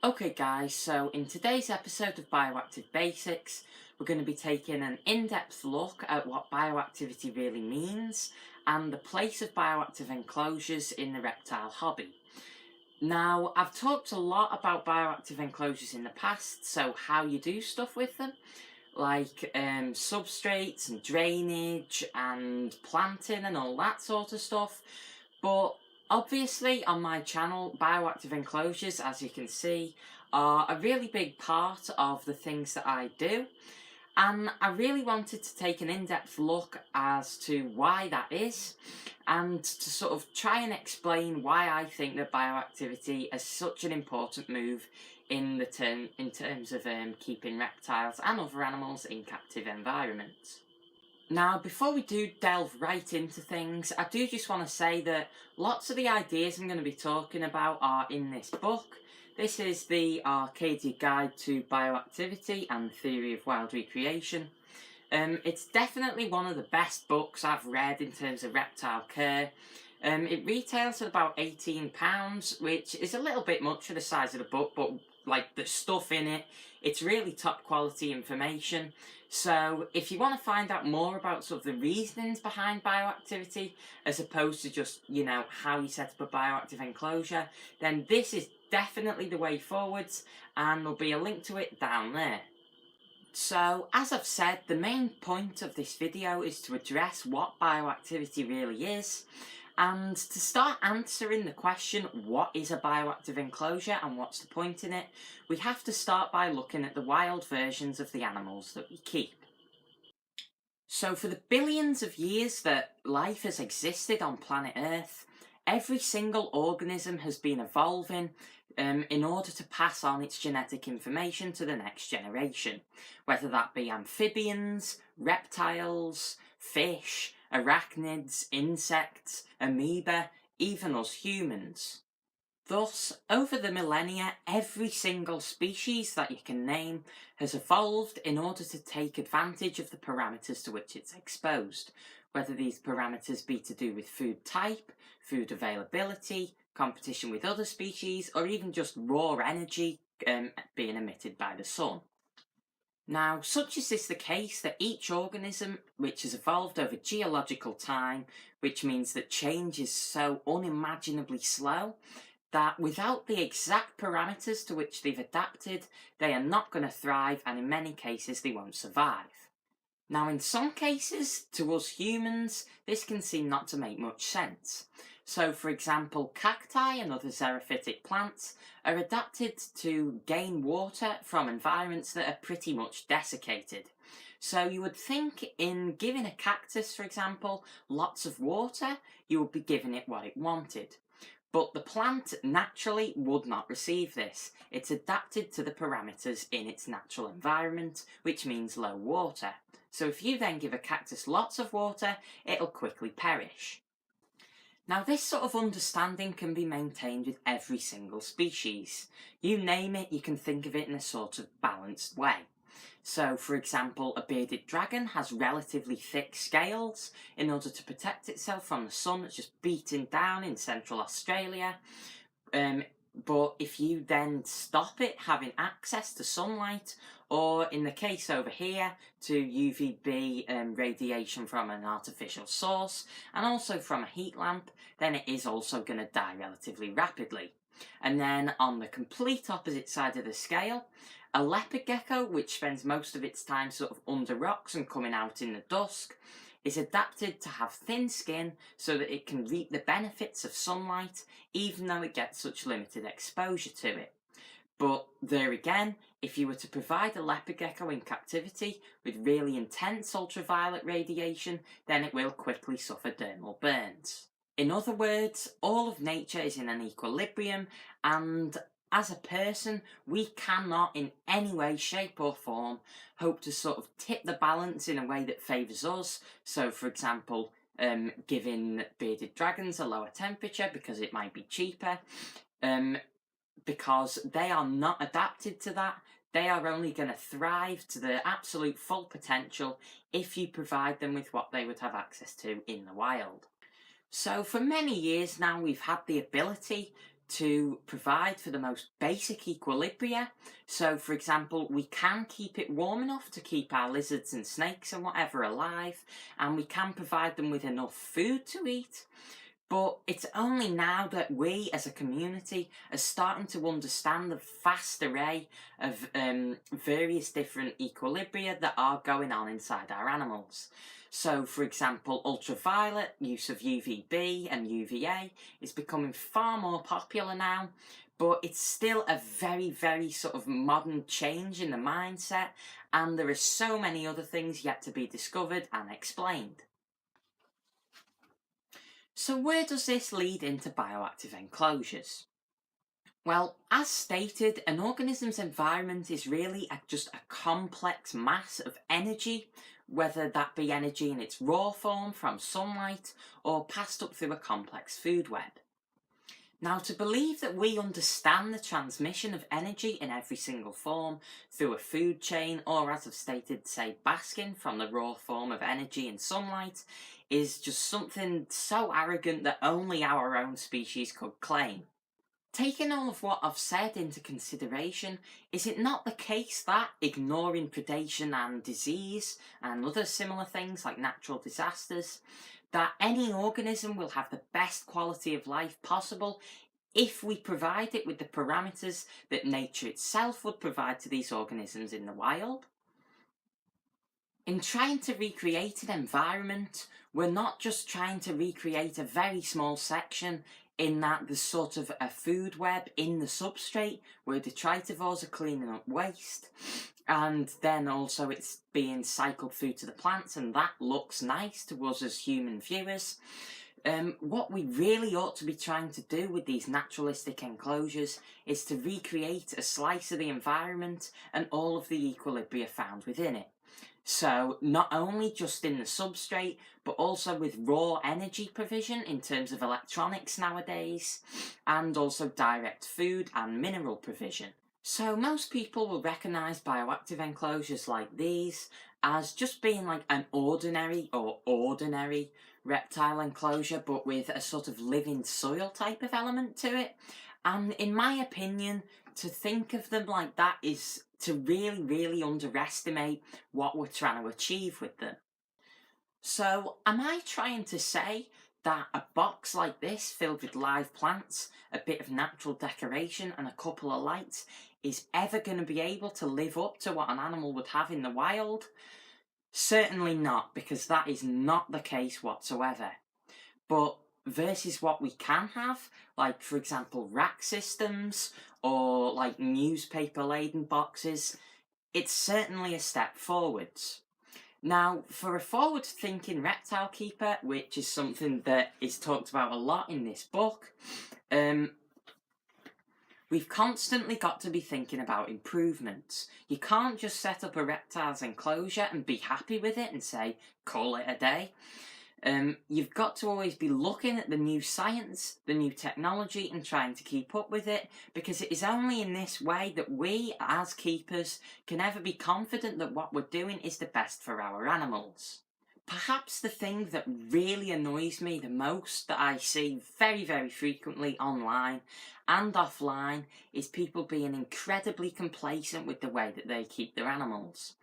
Okay guys, so in today's episode of Bioactive Basics, we're going to be taking an in-depth look at what bioactivity really means and the place of bioactive enclosures in the reptile hobby. Now, I've talked a lot about bioactive enclosures in the past, so how you do stuff with them, like substrates and drainage and planting and all that sort of stuff, but obviously on my channel, bioactive enclosures, as you can see, are a really big part of the things that I do. And I really wanted to take an in-depth look as to why that is, and to sort of try and explain why I think that bioactivity is such an important move in terms of keeping reptiles and other animals in captive environments. Now, before we do delve right into things, I do just want to say that lots of the ideas I'm going to be talking about are in this book. This is the Arcadia Guide to Bioactivity and the Theory of Wild Recreation. It's definitely one of the best books I've read in terms of reptile care. It retails at about £18, which is a little bit much for the size of the book, but like the stuff in it, it's really top quality information. So if you want to find out more about sort of the reasonings behind bioactivity, as opposed to just, how you set up a bioactive enclosure, then this is definitely the way forwards, and there'll be a link to it down there. So, as I've said, the main point of this video is to address what bioactivity really is, and to start answering the question, what is a bioactive enclosure and what's the point in it, we have to start by looking at the wild versions of the animals that we keep. So for the billions of years that life has existed on planet Earth, every single organism has been evolving in order to pass on its genetic information to the next generation, whether that be amphibians, reptiles, fish, arachnids, insects, amoeba, even us humans. Thus, over the millennia, every single species that you can name has evolved in order to take advantage of the parameters to which it's exposed, whether these parameters be to do with food type, food availability, competition with other species, or even just raw energy being emitted by the sun. Now, such is this the case that each organism which has evolved over geological time, which means that change is so unimaginably slow, that without the exact parameters to which they've adapted, they are not going to thrive, and in many cases they won't survive. Now, in some cases, to us humans, this can seem not to make much sense. So, for example, cacti and other xerophytic plants are adapted to gain water from environments that are pretty much desiccated. So you would think in giving a cactus, for example, lots of water, you would be giving it what it wanted. But the plant naturally would not receive this. It's adapted to the parameters in its natural environment, which means low water. So if you then give a cactus lots of water, it'll quickly perish. Now, this sort of understanding can be maintained with every single species. You name it, you can think of it in a sort of balanced way. So, for example, a bearded dragon has relatively thick scales in order to protect itself from the sun that's just beating down in central Australia. But if you then stop it having access to sunlight, or in the case over here, to UVB radiation from an artificial source, and also from a heat lamp, then it is also going to die relatively rapidly. And then on the complete opposite side of the scale, a leopard gecko, which spends most of its time sort of under rocks and coming out in the dusk, is adapted to have thin skin so that it can reap the benefits of sunlight, even though it gets such limited exposure to it. But there again, if you were to provide a leopard gecko in captivity with really intense ultraviolet radiation, then it will quickly suffer dermal burns. In other words, all of nature is in an equilibrium, and as a person, we cannot in any way, shape or form hope to sort of tip the balance in a way that favours us. So, for example, giving bearded dragons a lower temperature because it might be cheaper, because they are not adapted to that. They are only going to thrive to their absolute full potential if you provide them with what they would have access to in the wild. So for many years now, we've had the ability to provide for the most basic equilibria. So for example, we can keep it warm enough to keep our lizards and snakes and whatever alive, and we can provide them with enough food to eat. But it's only now that we as a community are starting to understand the vast array of various different equilibria that are going on inside our animals. So, for example, ultraviolet, use of UVB and UVA is becoming far more popular now, but it's still a very, very sort of modern change in the mindset, and there are so many other things yet to be discovered and explained. So where does this lead into bioactive enclosures? Well, as stated, an organism's environment is really just a complex mass of energy, whether that be energy in its raw form from sunlight or passed up through a complex food web. Now, to believe that we understand the transmission of energy in every single form through a food chain, or as I've stated, say, basking from the raw form of energy in sunlight, is just something so arrogant that only our own species could claim. Taking all of what I've said into consideration, is it not the case that, ignoring predation and disease and other similar things like natural disasters, that any organism will have the best quality of life possible if we provide it with the parameters that nature itself would provide to these organisms in the wild? In trying to recreate an environment, we're not just trying to recreate a very small section in that there's sort of a food web in the substrate where detritivores are cleaning up waste, and then also it's being cycled through to the plants, and that looks nice to us as human viewers. What we really ought to be trying to do with these naturalistic enclosures is to recreate a slice of the environment and all of the equilibria found within it. So not only just in the substrate, but also with raw energy provision in terms of electronics nowadays, and also direct food and mineral provision. So most people will recognise bioactive enclosures like these as just being like an ordinary reptile enclosure, but with a sort of living soil type of element to it. And in my opinion, to think of them like that is to really, really underestimate what we're trying to achieve with them. So, am I trying to say that a box like this, filled with live plants, a bit of natural decoration and a couple of lights, is ever going to be able to live up to what an animal would have in the wild? Certainly not, because that is not the case whatsoever. But versus what we can have, like for example rack systems or like newspaper laden boxes, it's certainly a step forwards. Now, for a forward thinking reptile keeper, which is something that is talked about a lot in this book, we've constantly got to be thinking about improvements. You can't just set up a reptile's enclosure and be happy with it and say, call it a day. You've got to always be looking at the new science, the new technology, and trying to keep up with it, because it is only in this way that we, as keepers, can ever be confident that what we're doing is the best for our animals. Perhaps the thing that really annoys me the most, that I see very, very frequently online and offline, is people being incredibly complacent with the way that they keep their animals.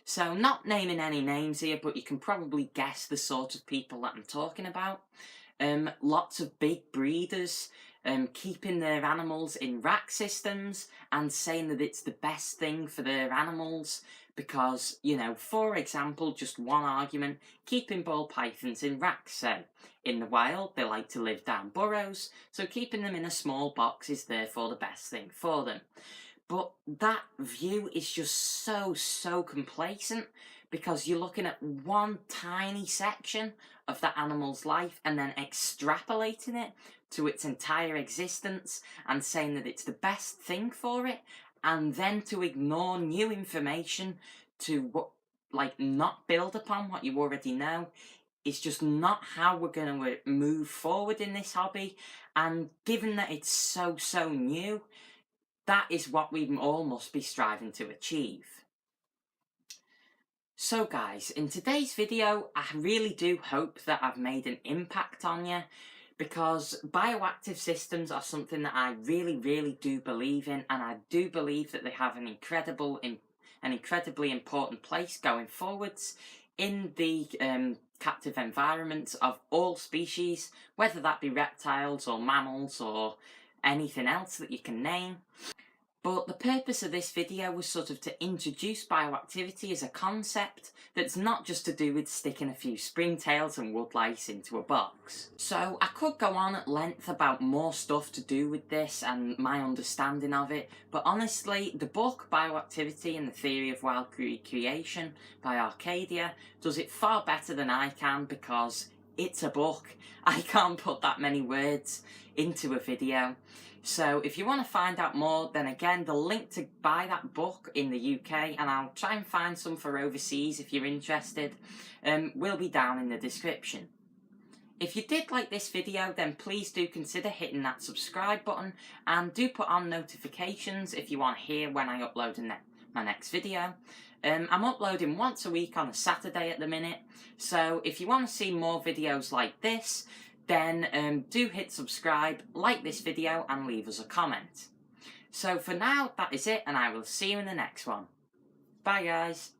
So, not naming any names here, but you can probably guess the sort of people that I'm talking about. Lots of big breeders keeping their animals in rack systems and saying that it's the best thing for their animals because, you know, for example, just one argument, keeping ball pythons in racks, say. In the wild, they like to live down burrows, so keeping them in a small box is therefore the best thing for them. But that view is just so complacent, because you're looking at one tiny section of that animal's life and then extrapolating it to its entire existence and saying that it's the best thing for it, and then to ignore new information to not build upon what you already know is just not how we're going to move forward in this hobby. And given that it's so new, that is what we all must be striving to achieve. So guys, in today's video, I really do hope that I've made an impact on you, because bioactive systems are something that I really do believe in, and I do believe that they have an incredibly important place going forwards in the captive environments of all species, whether that be reptiles or mammals or anything else that you can name. But the purpose of this video was sort of to introduce bioactivity as a concept that's not just to do with sticking a few springtails and woodlice into a box. So I could go on at length about more stuff to do with this and my understanding of it, but honestly, the book Bioactivity and the Theory of Wild Recreation by Arcadia does it far better than I can, because it's a book. I can't put that many words into a video. So if you want to find out more, then again, the link to buy that book in the UK, and I'll try and find some for overseas if you're interested, will be down in the description. If you did like this video, then please do consider hitting that subscribe button, and do put on notifications if you want to hear when I upload my next video. I'm uploading once a week on a Saturday at the minute, so if you want to see more videos like this, then do hit subscribe, like this video, and leave us a comment. So for now, that is it, and I will see you in the next one. Bye guys.